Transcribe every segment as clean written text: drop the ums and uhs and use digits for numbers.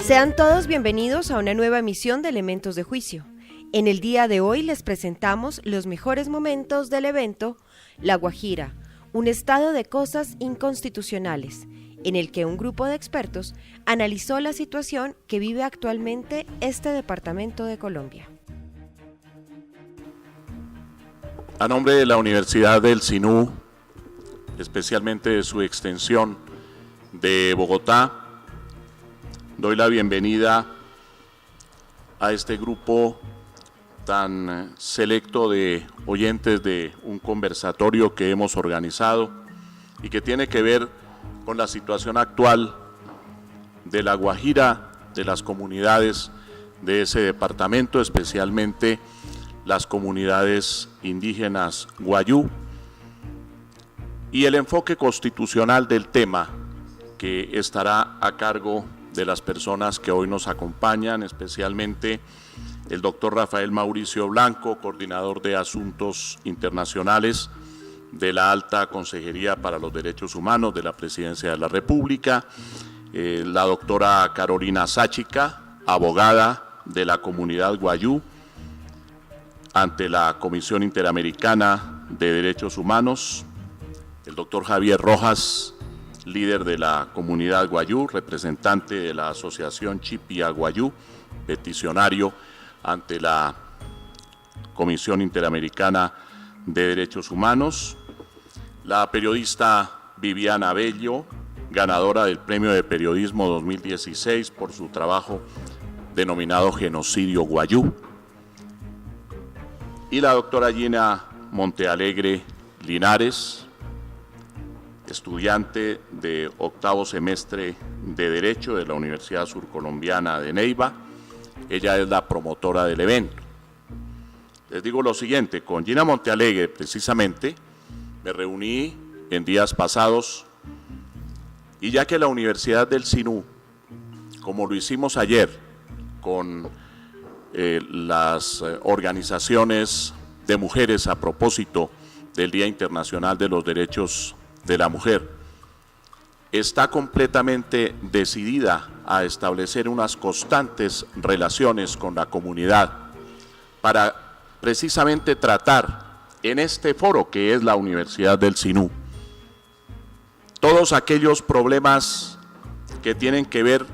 Sean todos bienvenidos a una nueva emisión de Elementos de Juicio. En el día de hoy les presentamos los mejores momentos del evento La Guajira, un estado de cosas inconstitucionales, en el que un grupo de expertos analizó la situación que vive actualmente este departamento de Colombia. A nombre de la Universidad del SINU, especialmente de su extensión de Bogotá, doy la bienvenida a este grupo tan selecto de oyentes de un conversatorio que hemos organizado y que tiene que ver con la situación actual de La Guajira, de las comunidades de ese departamento, especialmente las comunidades indígenas guayú, y el enfoque constitucional del tema que estará a cargo de las personas que hoy nos acompañan, especialmente el doctor Rafael Mauricio Blanco, coordinador de Asuntos Internacionales de la Alta Consejería para los Derechos Humanos de la Presidencia de la República, la doctora Carolina Sáchica, abogada de la comunidad guayú ante la Comisión Interamericana de Derechos Humanos, el doctor Javier Rojas, líder de la comunidad guayú, representante de la Asociación Chipia Guayú, peticionario ante la Comisión Interamericana de Derechos Humanos, la periodista Viviana Bello, ganadora del Premio de Periodismo 2016 por su trabajo denominado Genocidio Guayú, y la doctora Gina Montealegre Linares, estudiante de octavo semestre de Derecho de la Universidad Surcolombiana de Neiva. Ella es la promotora del evento. Les digo lo siguiente, con Gina Montealegre precisamente me reuní en días pasados, y ya que la Universidad del SINU, como lo hicimos ayer con las organizaciones de mujeres a propósito del Día Internacional de los Derechos de la Mujer, está completamente decidida a establecer unas constantes relaciones con la comunidad para precisamente tratar en este foro que es la Universidad del SINU todos aquellos problemas que tienen que ver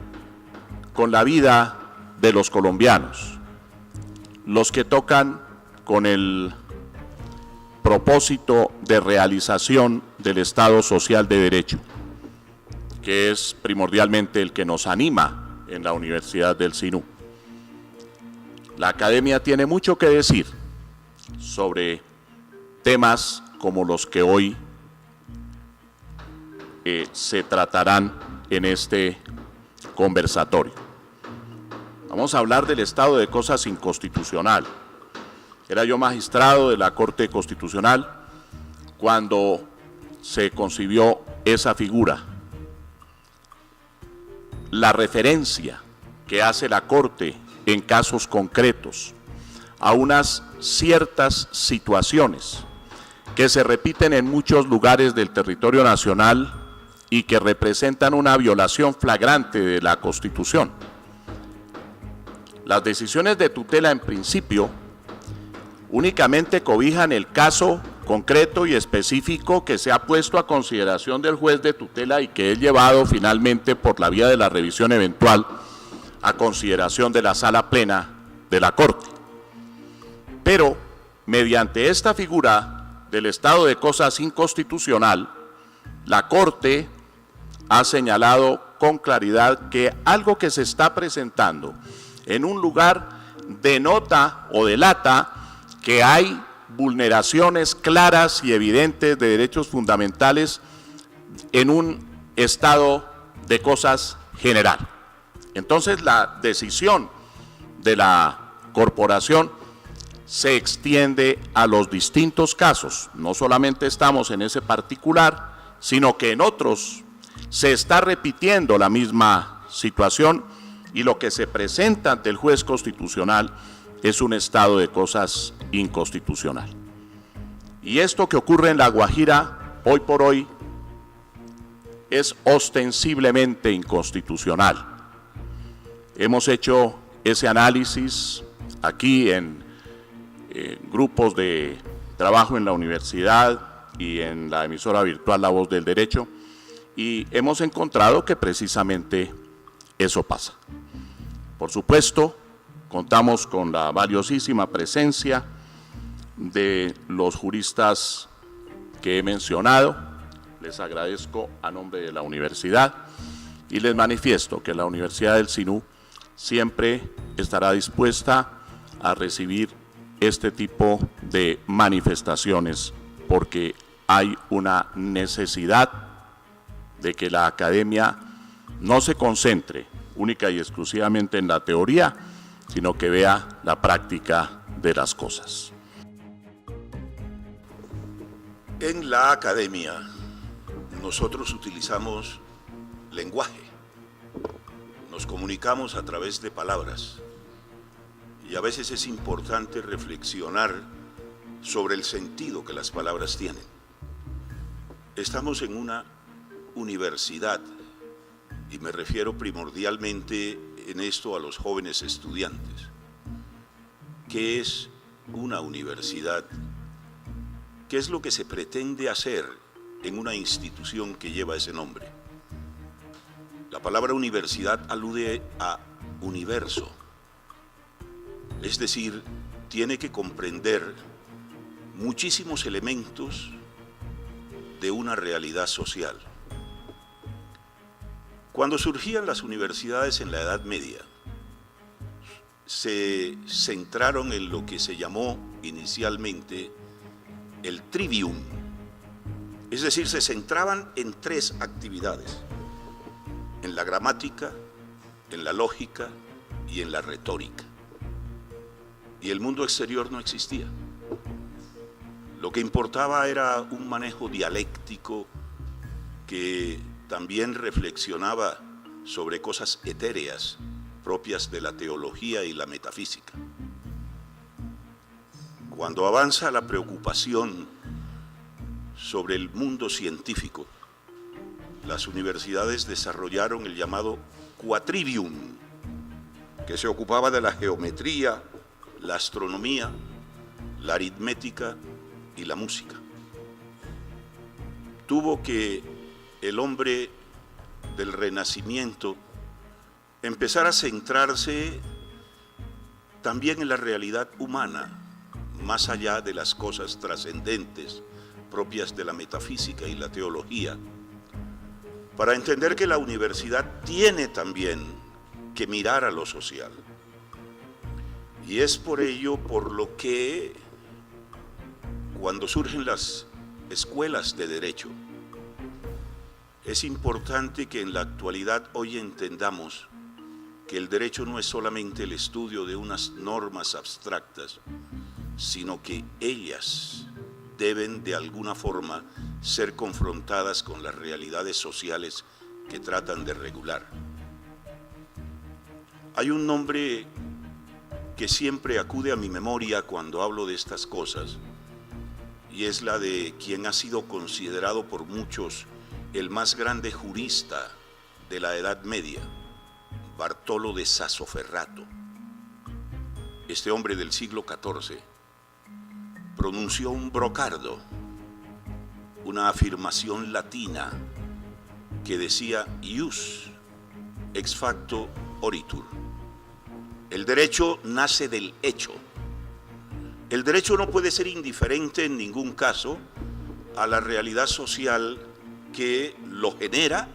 con la vida de los colombianos, los que tocan con el propósito de realización del Estado Social de Derecho, que es primordialmente el que nos anima en la Universidad del SINU. La academia tiene mucho que decir sobre temas como los que hoy se tratarán en este conversatorio. Vamos a hablar del estado de cosas inconstitucional. Era yo magistrado de la Corte Constitucional cuando se concibió esa figura. La referencia que hace la Corte en casos concretos a unas ciertas situaciones que se repiten en muchos lugares del territorio nacional y que representan una violación flagrante de la Constitución. Las decisiones de tutela en principio únicamente cobijan el caso concreto y específico que se ha puesto a consideración del juez de tutela y que es llevado finalmente por la vía de la revisión eventual a consideración de la Sala Plena de la Corte. Pero mediante esta figura del estado de cosas inconstitucional, la Corte ha señalado con claridad que algo que se está presentando en un lugar denota o delata que hay vulneraciones claras y evidentes de derechos fundamentales en un estado de cosas general. Entonces la decisión de la corporación se extiende a los distintos casos. No solamente estamos en ese particular, sino que en otros se está repitiendo la misma situación y lo que se presenta ante el juez constitucional es un estado de cosas inconstitucional. Y esto que ocurre en La Guajira hoy por hoy es ostensiblemente inconstitucional. Hemos hecho ese análisis aquí en grupos de trabajo en la universidad y en la emisora virtual La Voz del Derecho, y hemos encontrado que precisamente eso pasa. Por supuesto, contamos con la valiosísima presencia de los juristas que he mencionado. Les agradezco a nombre de la universidad y les manifiesto que la Universidad del Sinú siempre estará dispuesta a recibir este tipo de manifestaciones, porque hay una necesidad de que la academia no se concentre única y exclusivamente en la teoría, sino que vea la práctica de las cosas. En la academia nosotros utilizamos lenguaje, nos comunicamos a través de palabras y a veces es importante reflexionar sobre el sentido que las palabras tienen. Estamos en una universidad y me refiero primordialmente en esto a los jóvenes estudiantes. ¿Qué es una universidad? ¿Qué es lo que se pretende hacer en una institución que lleva ese nombre? La palabra universidad alude a universo, es decir, tiene que comprender muchísimos elementos de una realidad social. Cuando surgían las universidades en la Edad Media, se centraron en lo que se llamó inicialmente el trivium, es decir, se centraban en tres actividades: en la gramática, en la lógica y en la retórica. Y el mundo exterior no existía. Lo que importaba era un manejo dialéctico que también reflexionaba sobre cosas etéreas propias de la teología y la metafísica. Cuando avanza la preocupación sobre el mundo científico, las universidades desarrollaron el llamado quatrivium, que se ocupaba de la geometría, la astronomía, la aritmética y la música. Tuvo que el hombre del Renacimiento empezar a centrarse también en la realidad humana, más allá de las cosas trascendentes propias de la metafísica y la teología, para entender que la universidad tiene también que mirar a lo social. Y es por ello por lo que cuando surgen las escuelas de derecho, es importante que en la actualidad hoy entendamos que el derecho no es solamente el estudio de unas normas abstractas, sino que ellas deben de alguna forma ser confrontadas con las realidades sociales que tratan de regular. Hay un nombre que siempre acude a mi memoria cuando hablo de estas cosas, y es la de quien ha sido considerado por muchos el más grande jurista de la Edad Media, Bartolo de Sassoferrato. Este hombre del siglo XIV pronunció un brocardo, una afirmación latina que decía ius ex facto oritur. El derecho nace del hecho. El derecho no puede ser indiferente en ningún caso a la realidad social que lo genera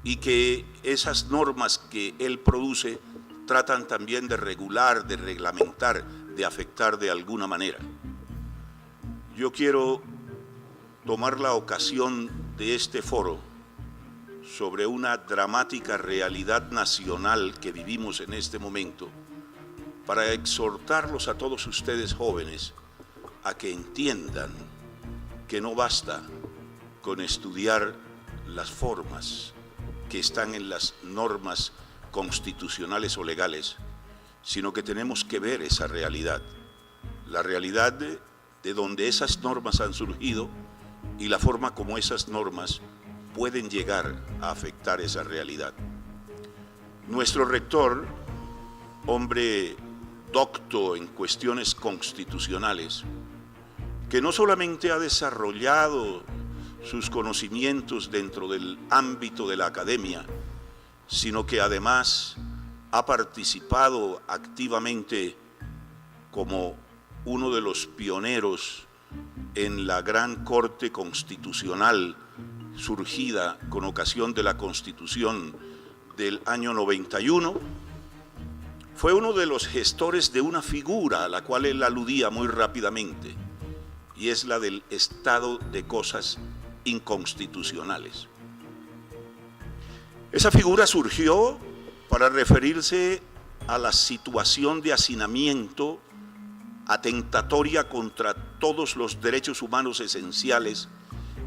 y que esas normas que él produce tratan también de regular, de reglamentar, de afectar de alguna manera. Yo quiero tomar la ocasión de este foro sobre una dramática realidad nacional que vivimos en este momento para exhortarlos a todos ustedes jóvenes a que entiendan que no basta con estudiar las formas que están en las normas constitucionales o legales, sino que tenemos que ver esa realidad, la realidad de donde esas normas han surgido y la forma como esas normas pueden llegar a afectar esa realidad. Nuestro rector, hombre docto en cuestiones constitucionales, que no solamente ha desarrollado sus conocimientos dentro del ámbito de la academia, sino que además ha participado activamente como uno de los pioneros en la gran Corte Constitucional surgida con ocasión de la Constitución del año 91, fue uno de los gestores de una figura a la cual él aludía muy rápidamente, y es la del estado de cosas inconstitucionales. Esa figura surgió para referirse a la situación de hacinamiento atentatoria contra todos los derechos humanos esenciales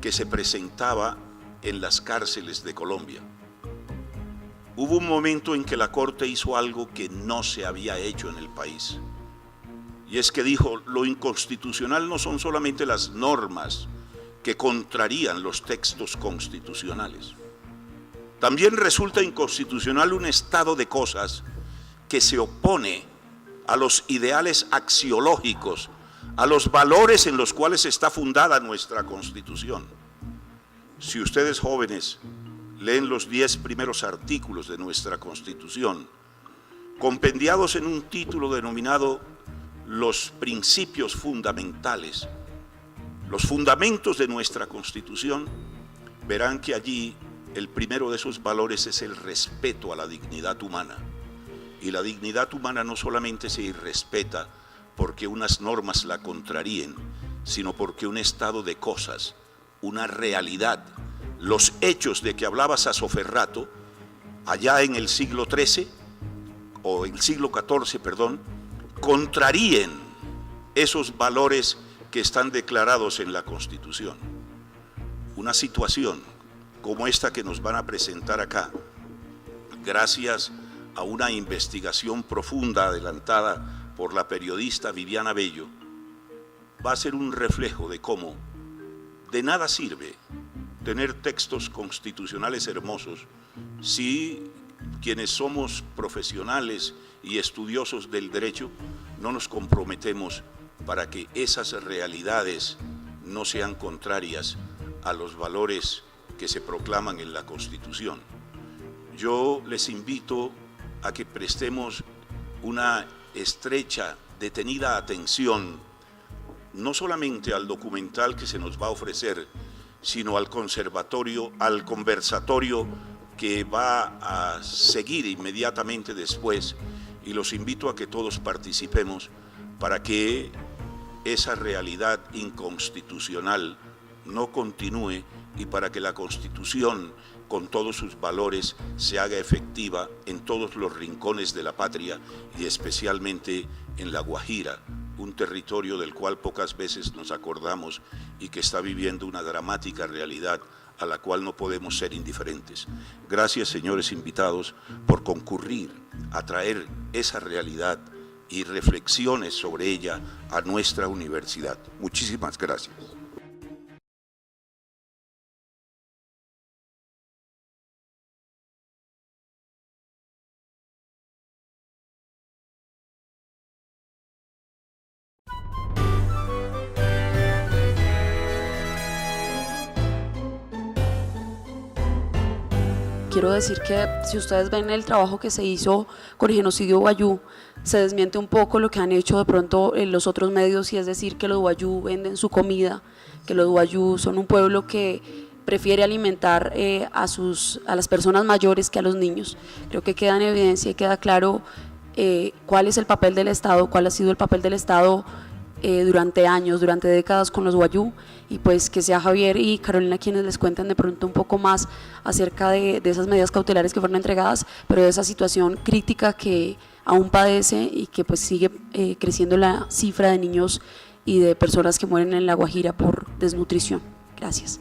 que se presentaba en las cárceles de Colombia. Hubo un momento en que la Corte hizo algo que no se había hecho en el país, y es que dijo: lo inconstitucional no son solamente las normas que contrarían los textos constitucionales, también resulta inconstitucional un estado de cosas que se opone a los ideales axiológicos, a los valores en los cuales está fundada nuestra Constitución. Si ustedes jóvenes leen los 10 primeros artículos de nuestra Constitución, compendiados en un título denominado Los Principios Fundamentales, los fundamentos de nuestra Constitución, verán que allí el primero de esos valores es el respeto a la dignidad humana. Y la dignidad humana no solamente se irrespeta porque unas normas la contraríen, sino porque un estado de cosas, una realidad, los hechos de que hablaba Sassoferrato, allá en el siglo XIII, o el siglo XIV, perdón, contraríen esos valores que están declarados en la Constitución. Una situación como esta que nos van a presentar acá, gracias a una investigación profunda adelantada por la periodista Viviana Bello, va a ser un reflejo de cómo de nada sirve tener textos constitucionales hermosos si quienes somos profesionales y estudiosos del derecho no nos comprometemos para que esas realidades no sean contrarias a los valores que se proclaman en la Constitución. Yo les invito a que prestemos una estrecha, detenida atención, no solamente al documental que se nos va a ofrecer, sino al conversatorio que va a seguir inmediatamente después, y los invito a que todos participemos para que esa realidad inconstitucional no continúe y para que la Constitución, con todos sus valores, se haga efectiva en todos los rincones de la patria y especialmente en La Guajira, un territorio del cual pocas veces nos acordamos y que está viviendo una dramática realidad a la cual no podemos ser indiferentes. Gracias, señores invitados, por concurrir a traer esa realidad y reflexiones sobre ella a nuestra universidad. Muchísimas gracias. Quiero decir que si ustedes ven el trabajo que se hizo con el genocidio wayuu, se desmiente un poco lo que han hecho de pronto en los otros medios, y es decir que los wayuu venden su comida, que los wayuu son un pueblo que prefiere alimentar a las personas mayores que a los niños. Creo que queda en evidencia y queda claro cuál es el papel del Estado, cuál ha sido el papel del Estado durante años, durante décadas con los wayuu, y pues que sea Javier y Carolina quienes les cuenten de pronto un poco más acerca de esas medidas cautelares que fueron entregadas, pero de esa situación crítica que aún padece y que pues sigue creciendo la cifra de niños y de personas que mueren en La Guajira por desnutrición. Gracias.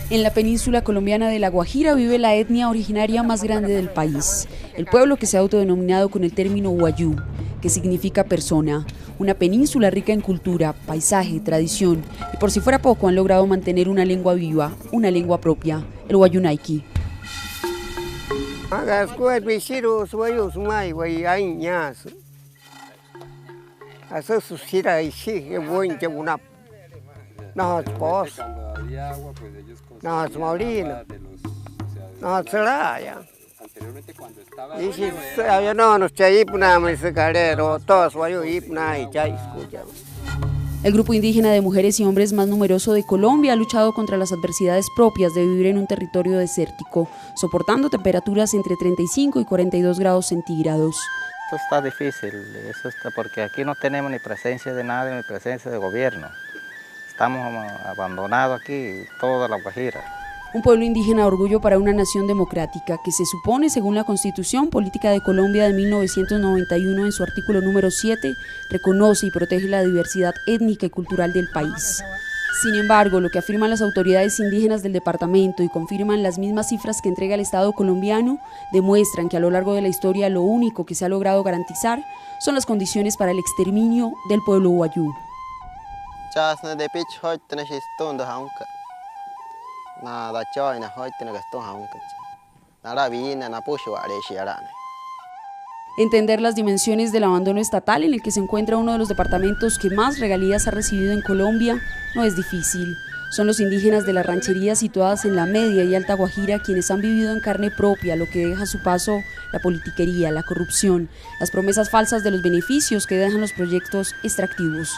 En la península colombiana de La Guajira vive la etnia originaria más grande del país, el pueblo que se ha autodenominado con el término Wayuu, que significa persona, una península rica en cultura, paisaje, tradición, y por si fuera poco han logrado mantener una lengua viva, una lengua propia, el Wayuunaiki. Anteriormente cuando estaba El grupo indígena de mujeres y hombres más numeroso de Colombia ha luchado contra las adversidades propias de vivir en un territorio desértico, soportando temperaturas entre 35 y 42 grados centígrados. Esto está difícil, porque aquí no tenemos ni presencia de nada, ni presencia de gobierno. Estamos abandonados aquí, toda La Guajira. Un pueblo indígena orgullo para una nación democrática que se supone, según la Constitución Política de Colombia de 1991, en su artículo número 7, reconoce y protege la diversidad étnica y cultural del país. Sin embargo, lo que afirman las autoridades indígenas del departamento y confirman las mismas cifras que entrega el Estado colombiano, demuestran que a lo largo de la historia lo único que se ha logrado garantizar son las condiciones para el exterminio del pueblo Wayuu. Entender las dimensiones del abandono estatal en el que se encuentra uno de los departamentos que más regalías ha recibido en Colombia no es difícil. Son los indígenas de las rancherías situadas en la media y alta Guajira quienes han vivido en carne propia lo que deja a su paso la politiquería, la corrupción, las promesas falsas de los beneficios que dejan los proyectos extractivos.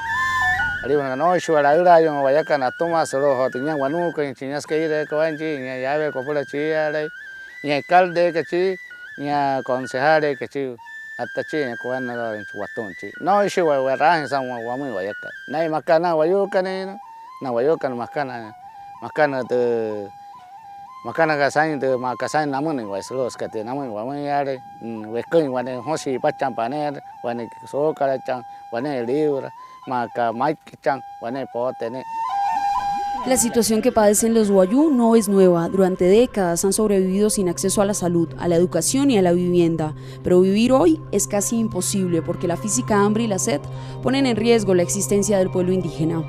La situación que padecen los Wayuu no es nueva. Durante décadas han sobrevivido sin acceso a la salud, a la educación y a la vivienda. Pero vivir hoy es casi imposible porque la física hambre y la sed ponen en riesgo la existencia del pueblo indígena.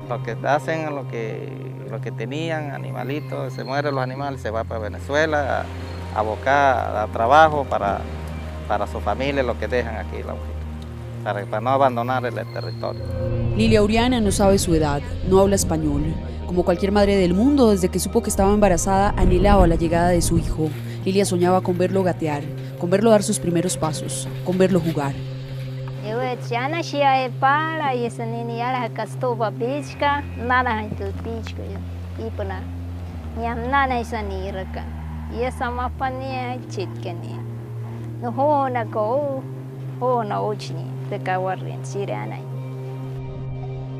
Lo que hacen, lo que tenían, animalitos, se mueren los animales, se va para Venezuela a buscar a trabajo para su familia, lo que dejan aquí, para no abandonar el territorio. Lilia Uriana no sabe su edad, no habla español. Como cualquier madre del mundo, desde que supo que estaba embarazada, anhelaba la llegada de su hijo. Lilia soñaba con verlo gatear, con verlo dar sus primeros pasos, con verlo jugar.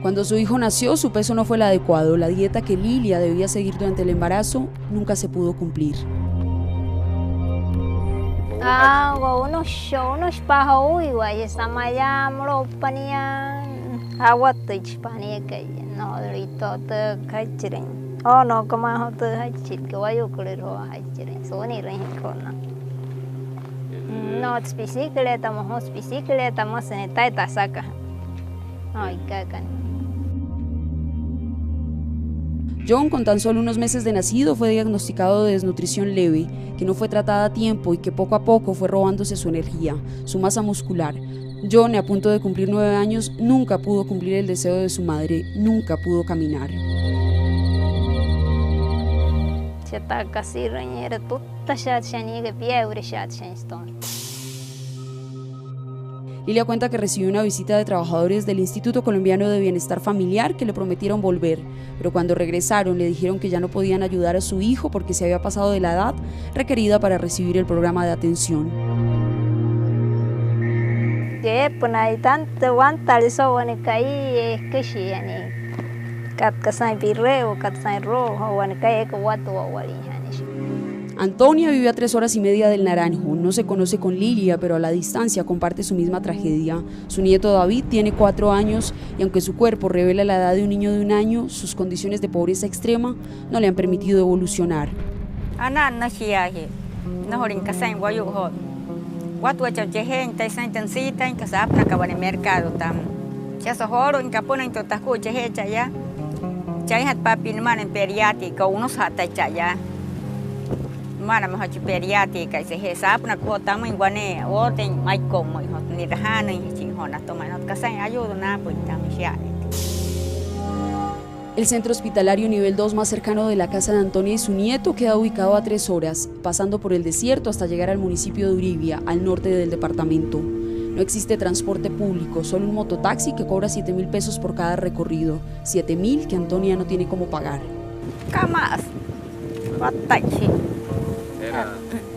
Cuando su hijo nació, su peso no fue el adecuado. La dieta que Lilia debía seguir durante el embarazo nunca se pudo cumplir. John, con tan solo unos meses de nacido, fue diagnosticado de desnutrición leve, que no fue tratada a tiempo y que poco a poco fue robándose su energía, su masa muscular. John, a punto de cumplir 9 años, nunca pudo cumplir el deseo de su madre, nunca pudo caminar. Lilia cuenta que recibió una visita de trabajadores del Instituto Colombiano de Bienestar Familiar que le prometieron volver, pero cuando regresaron le dijeron que ya no podían ayudar a su hijo porque se había pasado de la edad requerida para recibir el programa de atención. que ponai tanto aguanta el soane caí es que si yani cat casai pirreo cat sai rojo wane caí que guato wali yani. Antonia vive a 3 horas y media del Naranjo, no se conoce con Lilia, pero a la distancia comparte su misma tragedia. Su nieto David tiene 4 años y aunque su cuerpo revela la edad de un niño de 1 año, sus condiciones de pobreza extrema no le han permitido evolucionar. Anan na chiaje, no horin casai guayo hot. Guatu chacheje, tai sai tensita, en casa apna cabane mercado tam. Chasa horo en capona en totasco cheje chaya. Chay hat papi man en periática, unos hata chaya. Mana me hachi periática, y se hesapna cotamo en guane, o ten mai como, ni rajana, y chingona, toma not casai ayudo na pues tam El centro hospitalario nivel 2 más cercano de la casa de Antonia y su nieto queda ubicado a 3 horas, pasando por el desierto hasta llegar al municipio de Uribia, al norte del departamento. No existe transporte público, solo un mototaxi que cobra 7.000 pesos por cada recorrido, 7.000 que Antonia no tiene cómo pagar. Camas, batachi.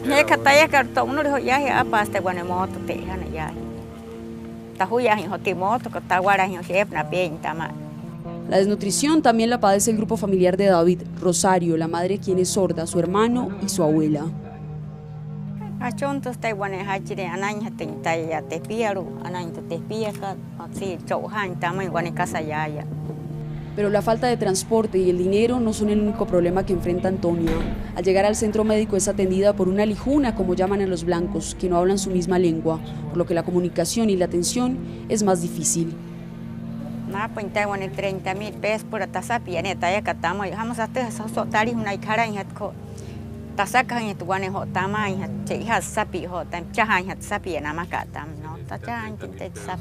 Ya cataya cartón, uno dijo ya apa hasta guanemoto te han ya. Tajuya en hotimoto, que taguara en chef na pinta más. La desnutrición también la padece el grupo familiar de David, Rosario, la madre quien es sorda, su hermano y su abuela. Pero la falta de transporte y el dinero no son el único problema que enfrenta Antonia. Al llegar al centro médico es atendida por una lijuna, como llaman a los blancos, que no hablan su misma lengua, por lo que la comunicación y la atención es más difícil. Na pinta wane 30.000 pesos por tasa piane taya katamo vamos a hacer eso tari una cara en hatko tasa kan itu wane ho tama en hat che hat sapi ho tam chahan hat sapi na makatam no tacha inte sap.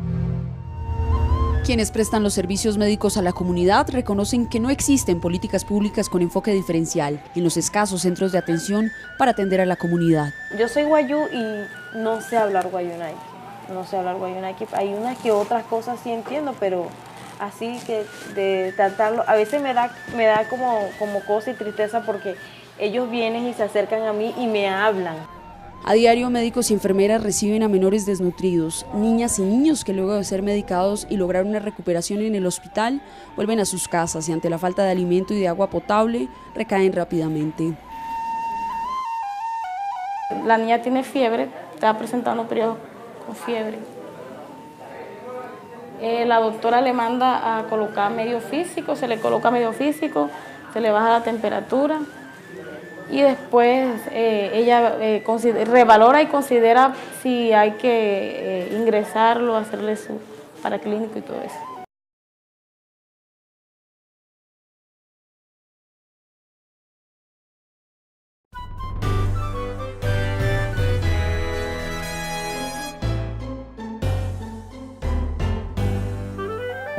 Quienes prestan los servicios médicos a la comunidad reconocen que no existen políticas públicas con enfoque diferencial en los escasos centros de atención para atender a la comunidad. Yo soy guayú y no sé hablar guayunay. No sé hablar guayunay. Hay unas que otras cosas sí entiendo, pero así que de tratarlo, a veces me da como cosa y tristeza porque ellos vienen y se acercan a mí y me hablan. A diario, médicos y enfermeras reciben a menores desnutridos, niñas y niños que luego de ser medicados y lograr una recuperación en el hospital, vuelven a sus casas y ante la falta de alimento y de agua potable, recaen rápidamente. La niña tiene fiebre, está presentando periodo con fiebre. La doctora le manda a colocar medio físico, se le coloca medio físico, se le baja la temperatura y después ella revalora y considera si hay que ingresarlo, hacerle su paraclínico y todo eso.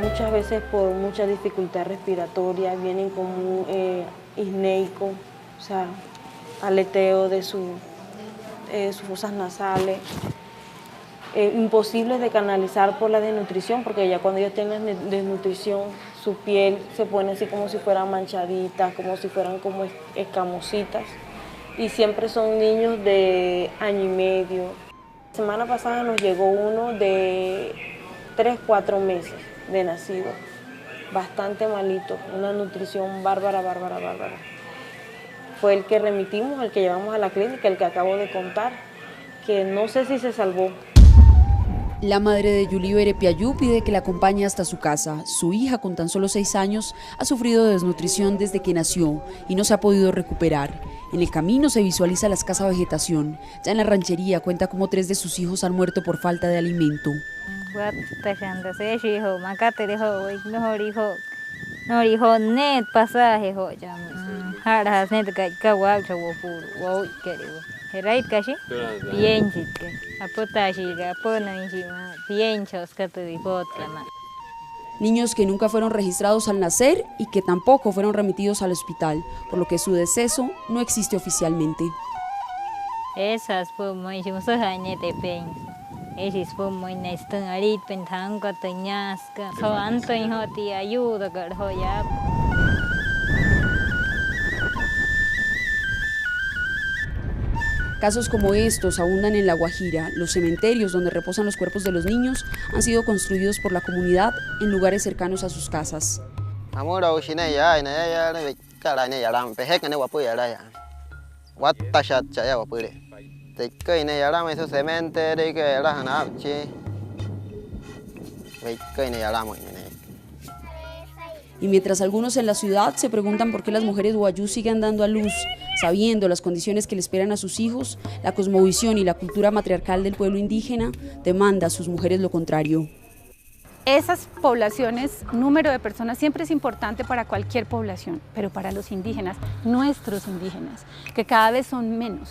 Muchas veces por mucha dificultad respiratoria vienen con un isneico, o sea, aleteo de sus fosas nasales, imposibles de canalizar por la desnutrición, porque ya cuando ellos tienen desnutrición, su piel se pone así como si fueran manchaditas, como si fueran como escamositas, y siempre son niños de 1 año y medio. La semana pasada nos llegó uno de 3-4 meses de nacido, bastante malito, una nutrición bárbara. Fue el que remitimos, el que llevamos a la clínica, el que acabo de contar, que no sé si se salvó. La madre de Yulibere Piayú pide que la acompañe hasta su casa. Su hija, con tan solo 6 años, ha sufrido de desnutrición desde que nació y no se ha podido recuperar. En el camino se visualiza la escasa vegetación. Ya en la ranchería cuenta cómo 3 de sus hijos han muerto por falta de alimento. Niños que nunca fueron registrados al nacer y que tampoco fueron remitidos al hospital, por lo que su deceso no existe oficialmente. Esas fue muy Esis fue muy nestan arit pentan ka tanyas ka so antoy hoti ayuda ka hoya. Casos como estos abundan en La Guajira. Los cementerios donde reposan los cuerpos de los niños han sido construidos por la comunidad en lugares cercanos a sus casas. Y mientras algunos en la ciudad se preguntan por qué las mujeres wayú siguen dando a luz, sabiendo las condiciones que le esperan a sus hijos, la cosmovisión y la cultura matriarcal del pueblo indígena demanda a sus mujeres lo contrario. Esas poblaciones, número de personas siempre es importante para cualquier población, pero para los indígenas, nuestros indígenas, que cada vez son menos.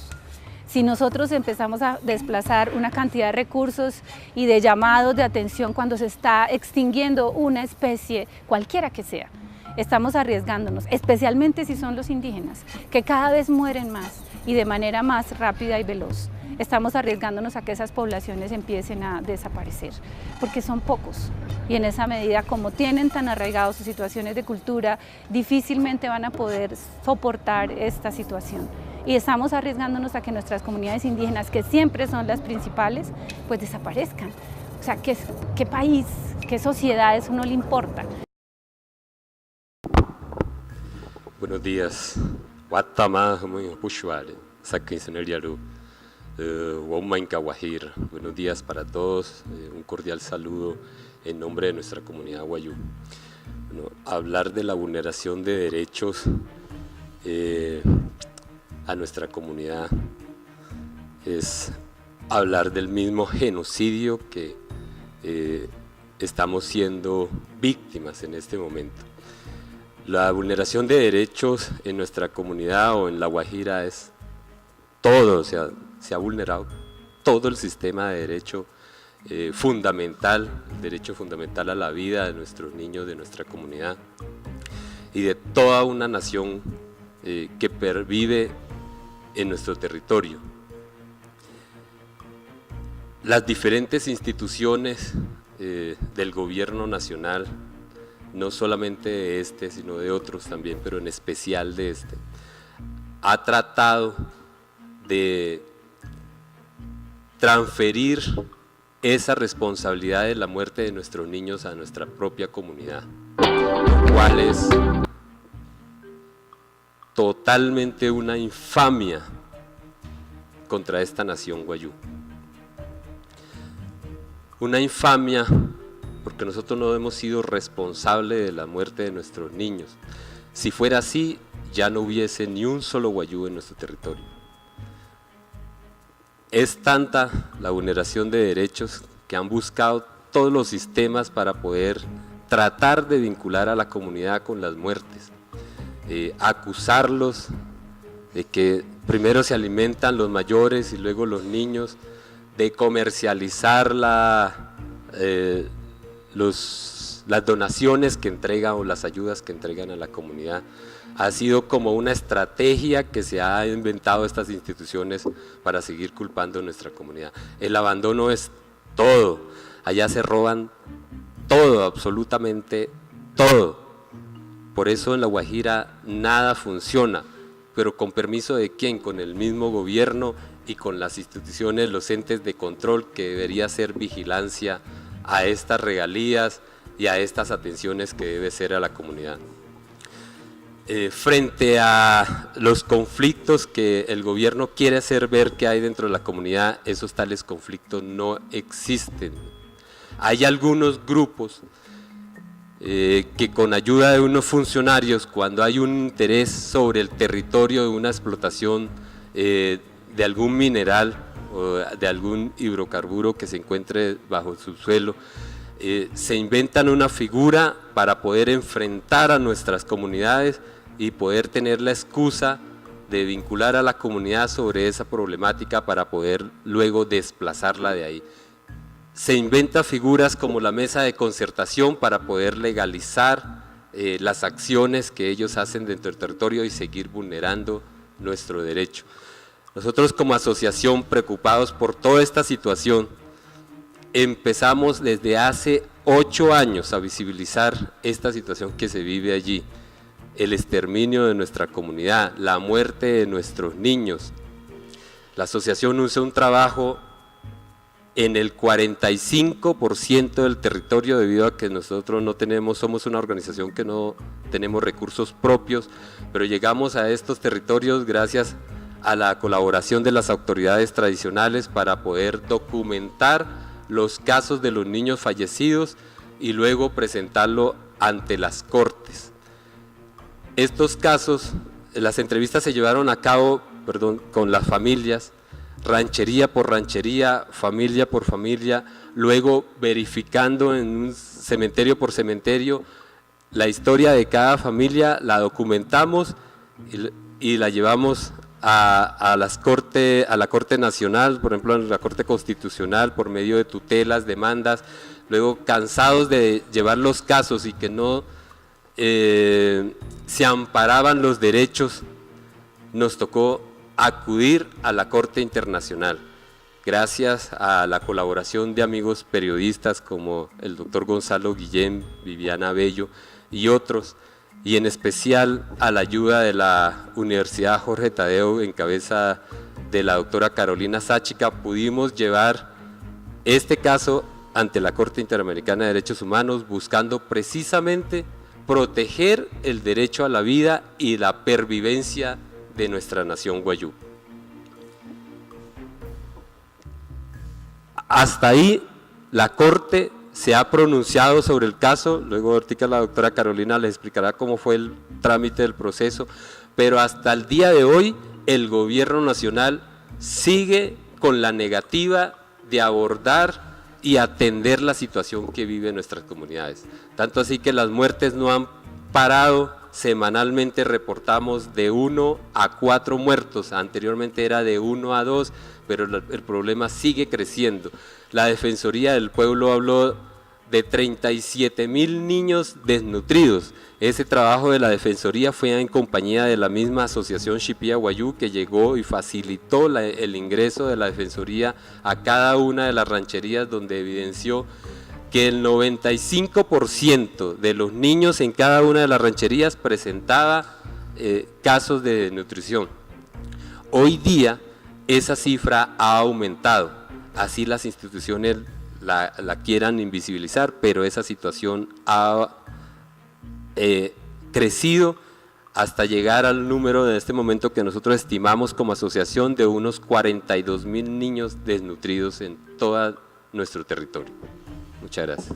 Si nosotros empezamos a desplazar una cantidad de recursos y de llamados de atención cuando se está extinguiendo una especie, cualquiera que sea, estamos arriesgándonos, especialmente si son los indígenas, que cada vez mueren más y de manera más rápida y veloz. Estamos arriesgándonos a que esas poblaciones empiecen a desaparecer, porque son pocos. Y en esa medida, como tienen tan arraigados sus situaciones de cultura, difícilmente van a poder soportar esta situación. Y estamos arriesgándonos a que nuestras comunidades indígenas, que siempre son las principales, pues desaparezcan. O sea, ¿qué país, qué sociedad eso no le importa? Buenos días. Buenos días para todos. Un cordial saludo en nombre de nuestra comunidad wayú. Bueno, hablar de la vulneración de derechos a nuestra comunidad es hablar del mismo genocidio que estamos siendo víctimas en este momento. La vulneración de derechos en nuestra comunidad o en La Guajira es todo, o sea, se ha vulnerado todo el sistema de derecho fundamental, derecho fundamental a la vida de nuestros niños, de nuestra comunidad y de toda una nación que pervive en nuestro territorio. Las diferentes instituciones del gobierno nacional, no solamente de este, sino de otros también, pero en especial de este, ha tratado de transferir esa responsabilidad de la muerte de nuestros niños a nuestra propia comunidad, lo cual es totalmente una infamia contra esta nación wayú. Una infamia porque nosotros no hemos sido responsables de la muerte de nuestros niños. Si fuera así, ya no hubiese ni un solo wayú en nuestro territorio. Es tanta la vulneración de derechos que han buscado todos los sistemas para poder tratar de vincular a la comunidad con las muertes, acusarlos de que primero se alimentan los mayores y luego los niños, de comercializar las donaciones que entregan o las ayudas que entregan a la comunidad. Ha sido como una estrategia que se ha inventado estas instituciones para seguir culpando a nuestra comunidad. El abandono es todo, allá se roban todo, absolutamente todo. Por eso en La Guajira nada funciona, pero con permiso de quién, con el mismo gobierno y con las instituciones, los entes de control que debería ser vigilancia a estas regalías y a estas atenciones que debe ser a la comunidad. Frente a los conflictos que el gobierno quiere hacer ver que hay dentro de la comunidad, esos tales conflictos no existen. Hay algunos grupos que con ayuda de unos funcionarios, cuando hay un interés sobre el territorio de una explotación de algún mineral o de algún hidrocarburo que se encuentre bajo el subsuelo, se inventan una figura para poder enfrentar a nuestras comunidades y poder tener la excusa de vincular a la comunidad sobre esa problemática para poder luego desplazarla de ahí. Se inventan figuras como la mesa de concertación para poder legalizar las acciones que ellos hacen dentro del territorio y seguir vulnerando nuestro derecho. Nosotros como asociación, preocupados por toda esta situación, empezamos desde hace 8 años a visibilizar esta situación que se vive allí, el exterminio de nuestra comunidad, la muerte de nuestros niños, La asociación hizo un trabajo en el 45% del territorio, debido a que nosotros no tenemos, somos una organización que no tenemos recursos propios, pero llegamos a estos territorios gracias a la colaboración de las autoridades tradicionales para poder documentar los casos de los niños fallecidos y luego presentarlo ante las cortes. Estos casos, las entrevistas se llevaron a cabo, con las familias, ranchería por ranchería, familia por familia, luego verificando en un cementerio por cementerio la historia de cada familia, la documentamos y la llevamos a la Corte Nacional, por ejemplo, a la Corte Constitucional, por medio de tutelas, demandas. Luego, cansados de llevar los casos y que no se amparaban los derechos, nos tocó acudir a la Corte Internacional. Gracias a la colaboración de amigos periodistas como el doctor Gonzalo Guillén, Viviana Bello y otros, y en especial a la ayuda de la Universidad Jorge Tadeo en cabeza de la doctora Carolina Sáchica, pudimos llevar este caso ante la Corte Interamericana de Derechos Humanos, buscando precisamente proteger el derecho a la vida y la pervivencia de nuestra nación wayú. Hasta ahí la Corte se ha pronunciado sobre el caso, luego ahorita la doctora Carolina les explicará cómo fue el trámite del proceso, pero hasta el día de hoy el gobierno nacional sigue con la negativa de abordar y atender la situación que viven nuestras comunidades. Tanto así que las muertes no han parado, semanalmente reportamos de 1 a 4 muertos, anteriormente era de 1 a 2, pero el problema sigue creciendo. La Defensoría del Pueblo habló de 37,000 niños desnutridos. Ese trabajo de la Defensoría fue en compañía de la misma asociación Shipía Wayú, que llegó y facilitó el ingreso de la Defensoría a cada una de las rancherías, donde evidenció que el 95% de los niños en cada una de las rancherías presentaba casos de desnutrición. Hoy día esa cifra ha aumentado, así las instituciones la quieran invisibilizar, pero esa situación ha crecido hasta llegar al número en este momento que nosotros estimamos como asociación de unos 42,000 niños desnutridos en todo nuestro territorio. Muchas gracias.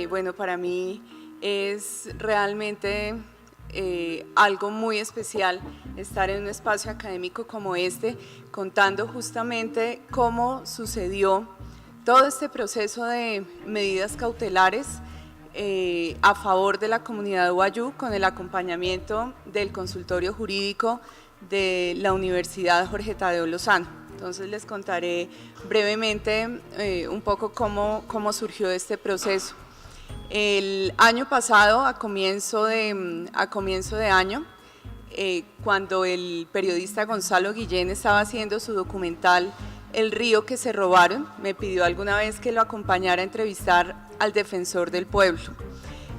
Bueno, para mí es realmente algo muy especial estar en un espacio académico como este, contando justamente cómo sucedió todo este proceso de medidas cautelares a favor de la comunidad wayú, con el acompañamiento del consultorio jurídico de la Universidad Jorge Tadeo Lozano. Entonces les contaré brevemente un poco cómo surgió este proceso. El año pasado, a comienzo de año, cuando el periodista Gonzalo Guillén estaba haciendo su documental El río que se robaron, me pidió alguna vez que lo acompañara a entrevistar al defensor del pueblo.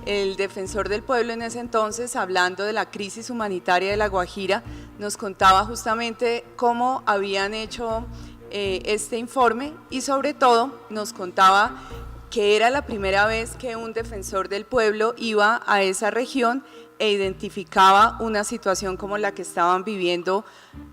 El defensor del pueblo en ese entonces, hablando de la crisis humanitaria de La Guajira, nos contaba justamente cómo habían hecho este informe y sobre todo nos contaba que era la primera vez que un defensor del pueblo iba a esa región e identificaba una situación como la que estaban viviendo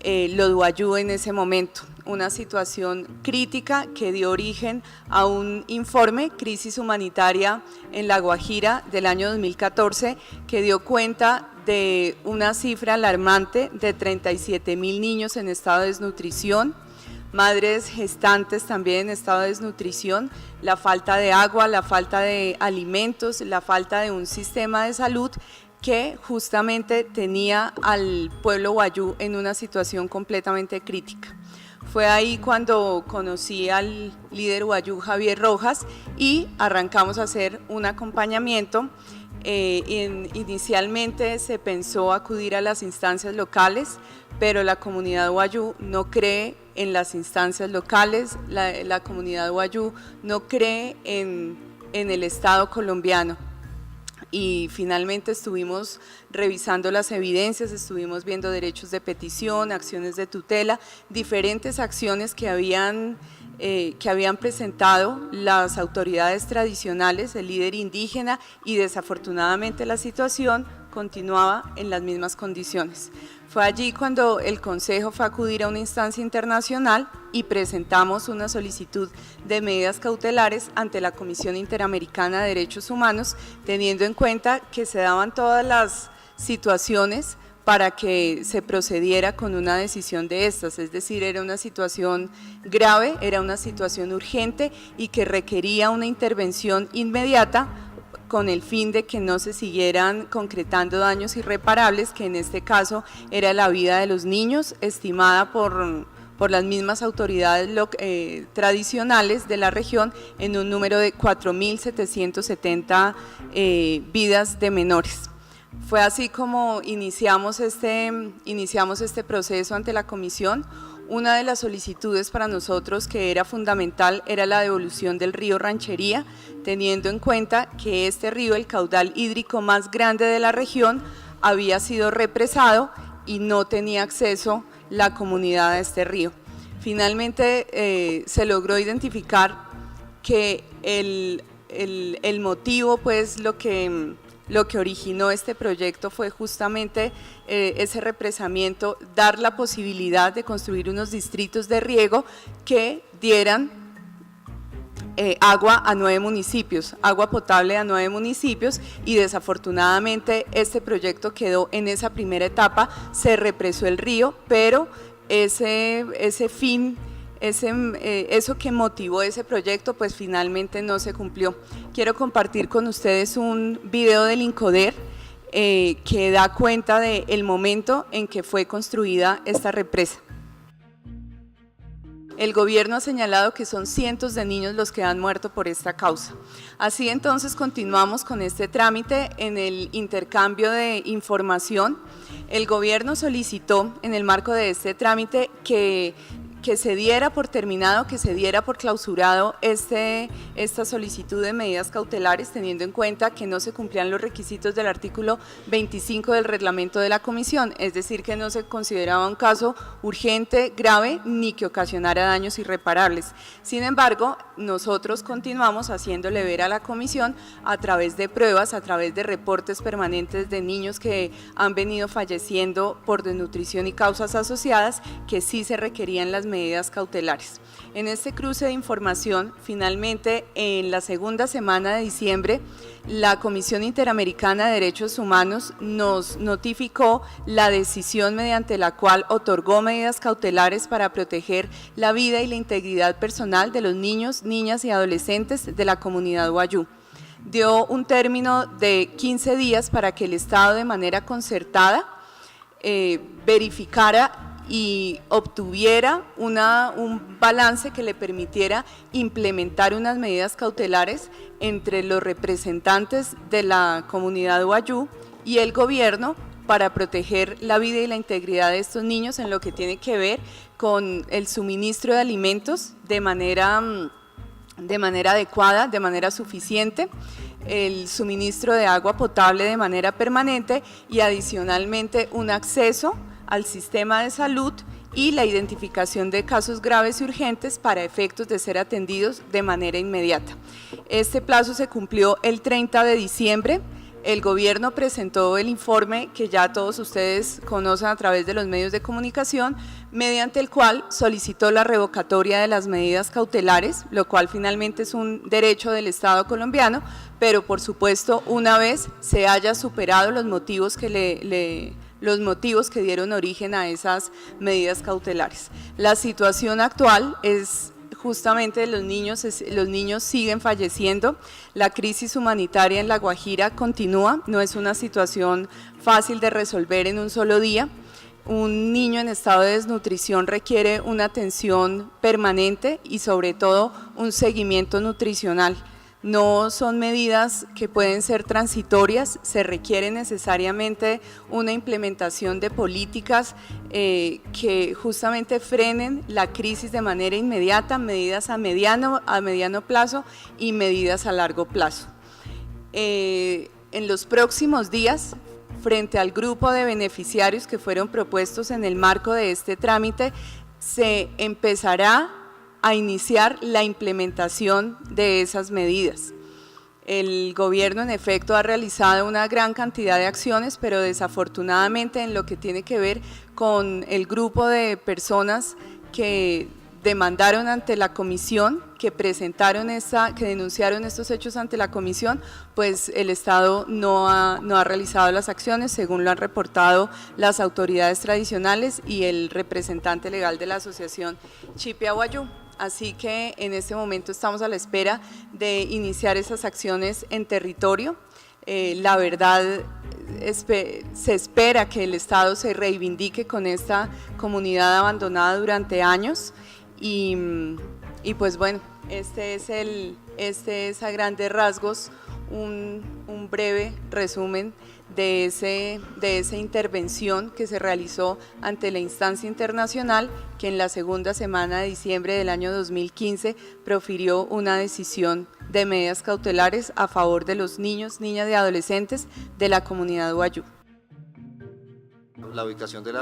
los wayú en ese momento, una situación crítica que dio origen a un informe, Crisis Humanitaria en La Guajira, del año 2014, que dio cuenta de una cifra alarmante de 37,000 niños en estado de desnutrición, madres gestantes también en estado de desnutrición, la falta de agua, la falta de alimentos, la falta de un sistema de salud que justamente tenía al pueblo wayú en una situación completamente crítica. Fue ahí cuando conocí al líder Wayuu Javier Rojas y arrancamos a hacer un acompañamiento. Inicialmente se pensó acudir a las instancias locales, pero la comunidad Wayuu no cree en las instancias locales, la comunidad Wayuu no cree en el Estado colombiano. Y finalmente estuvimos revisando las evidencias, estuvimos viendo derechos de petición, acciones de tutela, diferentes acciones que habían presentado las autoridades tradicionales, el líder indígena, y desafortunadamente la situación continuaba en las mismas condiciones. Fue allí cuando el Consejo fue a acudir a una instancia internacional y presentamos una solicitud de medidas cautelares ante la Comisión Interamericana de Derechos Humanos, teniendo en cuenta que se daban todas las situaciones para que se procediera con una decisión de estas, es decir, era una situación grave, era una situación urgente y que requería una intervención inmediata con el fin de que no se siguieran concretando daños irreparables, que en este caso era la vida de los niños, estimada por las mismas autoridades tradicionales de la región en un número de 4.770 vidas de menores. Fue así como iniciamos este proceso ante la comisión. Una de las solicitudes para nosotros que era fundamental era la devolución del río Ranchería, teniendo en cuenta que este río, el caudal hídrico más grande de la región, había sido represado y no tenía acceso la comunidad a este río. Finalmente se logró identificar que el motivo, pues lo que originó este proyecto fue justamente ese represamiento, dar la posibilidad de construir unos distritos de riego que dieran agua a 9 municipios, agua potable a 9 municipios, y desafortunadamente este proyecto quedó en esa primera etapa, se represó el río, pero eso que motivó ese proyecto pues finalmente no se cumplió. Quiero compartir con ustedes un video del INCODER que da cuenta del momento en que fue construida esta represa. El gobierno ha señalado que son cientos de niños los que han muerto por esta causa. Así entonces continuamos con este trámite. En el intercambio de información, el gobierno solicitó en el marco de este trámite que se diera por terminado, que se diera por clausurado esta solicitud de medidas cautelares, teniendo en cuenta que no se cumplían los requisitos del artículo 25 del reglamento de la comisión, es decir, que no se consideraba un caso urgente, grave, ni que ocasionara daños irreparables. Sin embargo, nosotros continuamos haciéndole ver a la comisión a través de pruebas, a través de reportes permanentes de niños que han venido falleciendo por desnutrición y causas asociadas, que sí se requerían las medidas cautelares. En este cruce de información, finalmente, en la segunda semana de diciembre, la Comisión Interamericana de Derechos Humanos nos notificó la decisión mediante la cual otorgó medidas cautelares para proteger la vida y la integridad personal de los niños, niñas y adolescentes de la comunidad Wayuu. Dio un término de 15 días para que el Estado, de manera concertada, verificara y obtuviera un balance que le permitiera implementar unas medidas cautelares entre los representantes de la comunidad Wayuu y el gobierno para proteger la vida y la integridad de estos niños en lo que tiene que ver con el suministro de alimentos de manera adecuada, de manera suficiente, el suministro de agua potable de manera permanente y adicionalmente un acceso al sistema de salud y la identificación de casos graves y urgentes para efectos de ser atendidos de manera inmediata. Este plazo se cumplió el 30 de diciembre. El gobierno presentó el informe que ya todos ustedes conocen a través de los medios de comunicación, mediante el cual solicitó la revocatoria de las medidas cautelares, lo cual finalmente es un derecho del Estado colombiano, pero por supuesto una vez se haya superado los motivos que dieron origen a esas medidas cautelares. La situación actual es justamente los niños siguen falleciendo, la crisis humanitaria en La Guajira continúa, no es una situación fácil de resolver en un solo día. un niño en estado de desnutrición requiere una atención permanente y sobre todo un seguimiento nutricional. No son medidas que pueden ser transitorias, se requiere necesariamente una implementación de políticas que justamente frenen la crisis de manera inmediata, medidas a mediano plazo y medidas a largo plazo. En los próximos días, frente al grupo de beneficiarios que fueron propuestos en el marco de este trámite, se empezará a iniciar la implementación de esas medidas. El gobierno en efecto ha realizado una gran cantidad de acciones, pero desafortunadamente en lo que tiene que ver con el grupo de personas que demandaron ante la comisión, que denunciaron estos hechos ante la comisión, pues el Estado no ha realizado las acciones según lo han reportado las autoridades tradicionales y el representante legal de la asociación Chipia Wayuu. Así que en este momento estamos a la espera de iniciar esas acciones en territorio. La verdad, se espera que el Estado se reivindique con esta comunidad abandonada durante años y pues bueno, este es a grandes rasgos un breve resumen de esa intervención que se realizó ante la instancia internacional, que en la segunda semana de diciembre del año 2015 profirió una decisión de medidas cautelares a favor de los niños, niñas y adolescentes de la comunidad Wayuu. La ubicación del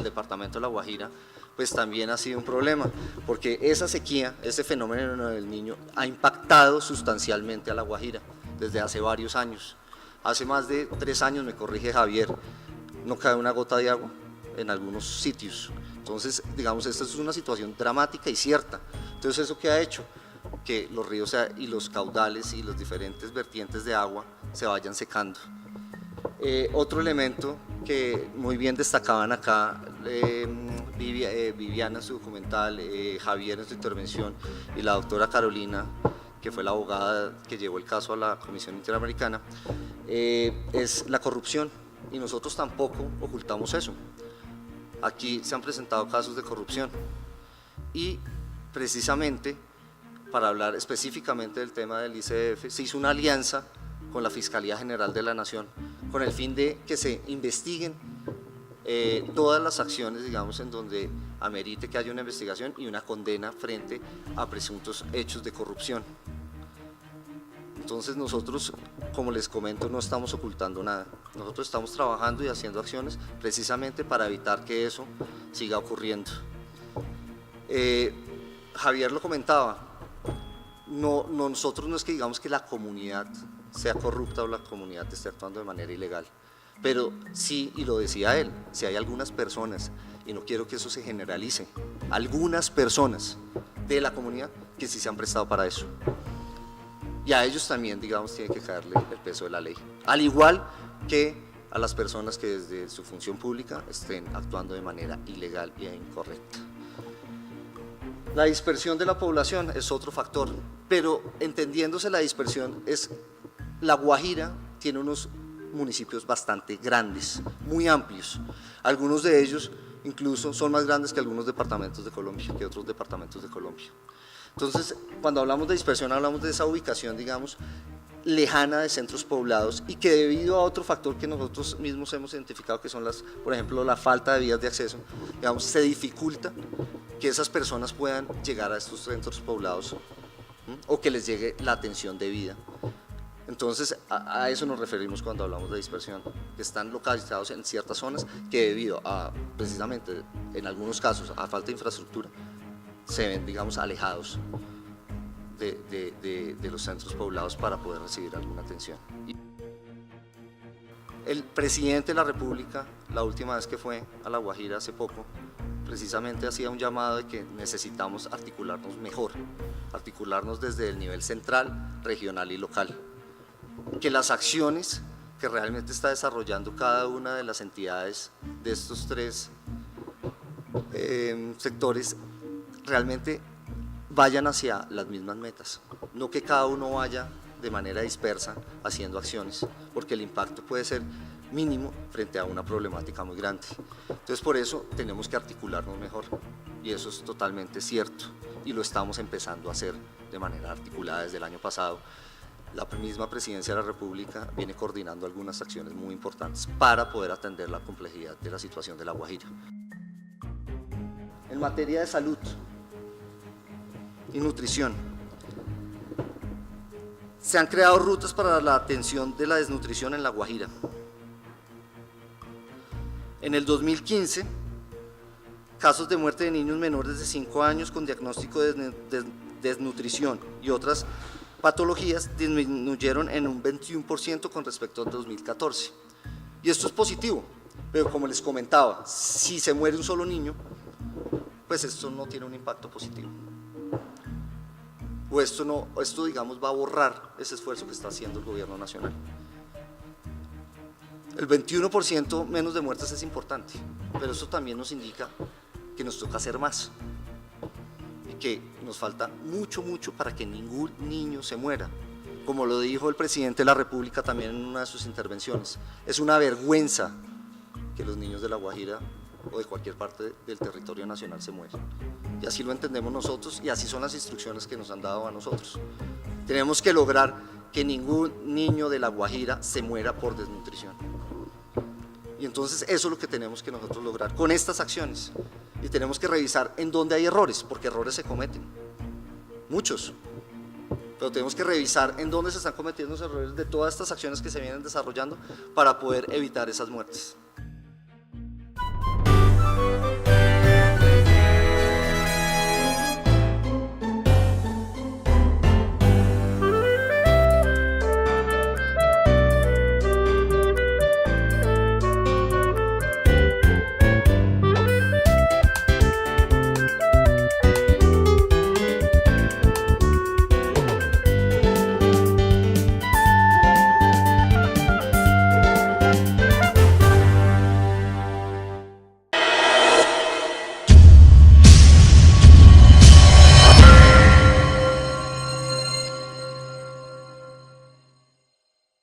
departamento de La Guajira pues también ha sido un problema, porque esa sequía, ese fenómeno del Niño ha impactado sustancialmente a La Guajira desde hace varios años. Hace más de 3 años, me corrige Javier, no cae una gota de agua en algunos sitios. Entonces, digamos, esta es una situación dramática y cierta. Entonces, ¿eso qué ha hecho? Que los ríos y los caudales y los diferentes vertientes de agua se vayan secando. Otro elemento que muy bien destacaban acá, Viviana en su documental, Javier en su intervención y la doctora Carolina, que fue la abogada que llevó el caso a la Comisión Interamericana, es la corrupción, y nosotros tampoco ocultamos eso. Aquí se han presentado casos de corrupción y precisamente para hablar específicamente del tema del ICF se hizo una alianza con la Fiscalía General de la Nación con el fin de que se investiguen todas las acciones, digamos, en donde amerite que haya una investigación y una condena frente a presuntos hechos de corrupción. Entonces nosotros, como les comento, no estamos ocultando nada. Nosotros estamos trabajando y haciendo acciones precisamente para evitar que eso siga ocurriendo. Javier lo comentaba, nosotros no es que digamos que la comunidad sea corrupta o la comunidad esté actuando de manera ilegal, pero sí, y lo decía él, si hay algunas personas, y no quiero que eso se generalice, algunas personas de la comunidad que sí se han prestado para eso. Y a ellos también, digamos, tiene que caerle el peso de la ley, al igual que a las personas que desde su función pública estén actuando de manera ilegal e incorrecta. La dispersión de la población es otro factor, pero entendiéndose la dispersión, La Guajira tiene unos municipios bastante grandes, muy amplios, algunos de ellos incluso son más grandes que algunos departamentos de Colombia, que otros departamentos de Colombia. Entonces, cuando hablamos de dispersión, hablamos de esa ubicación, digamos, lejana de centros poblados y que debido a otro factor que nosotros mismos hemos identificado, que son por ejemplo, la falta de vías de acceso, digamos, se dificulta que esas personas puedan llegar a estos centros poblados o que les llegue la atención debida. Entonces, a eso nos referimos cuando hablamos de dispersión, que están localizados en ciertas zonas que debido a, precisamente, en algunos casos, a falta de infraestructura, se ven, digamos, alejados de los centros poblados para poder recibir alguna atención. El presidente de la República, la última vez que fue a La Guajira hace poco, precisamente hacía un llamado de que necesitamos articularnos mejor, articularnos desde el nivel central, regional y local. Que las acciones que realmente está desarrollando cada una de las entidades de estos 3 sectores realmente vayan hacia las mismas metas, no que cada uno vaya de manera dispersa haciendo acciones, porque el impacto puede ser mínimo frente a una problemática muy grande. Entonces por eso tenemos que articularnos mejor, y eso es totalmente cierto, y lo estamos empezando a hacer de manera articulada desde el año pasado. La misma Presidencia de la República viene coordinando algunas acciones muy importantes para poder atender la complejidad de la situación de La Guajira. En materia de salud y nutrición, se han creado rutas para la atención de la desnutrición en La Guajira. En el 2015, casos de muerte de niños menores de 5 años con diagnóstico de desnutrición y otras patologías disminuyeron en un 21% con respecto al 2014. Y esto es positivo, pero como les comentaba, si se muere un solo niño, pues esto no tiene un impacto positivo. O esto digamos va a borrar ese esfuerzo que está haciendo el gobierno nacional. El 21% menos de muertes es importante, pero eso también nos indica que nos toca hacer más y que nos falta mucho para que ningún niño se muera. Como lo dijo el presidente de la República también en una de sus intervenciones, es una vergüenza que los niños de La Guajira o de cualquier parte del territorio nacional se mueran. Y así lo entendemos nosotros y así son las instrucciones que nos han dado a nosotros. Tenemos que lograr que ningún niño de La Guajira se muera por desnutrición. Y entonces eso es lo que tenemos que nosotros lograr con estas acciones. Y tenemos que revisar en dónde hay errores, porque errores se cometen, muchos. Pero tenemos que revisar en dónde se están cometiendo los errores de todas estas acciones que se vienen desarrollando para poder evitar esas muertes.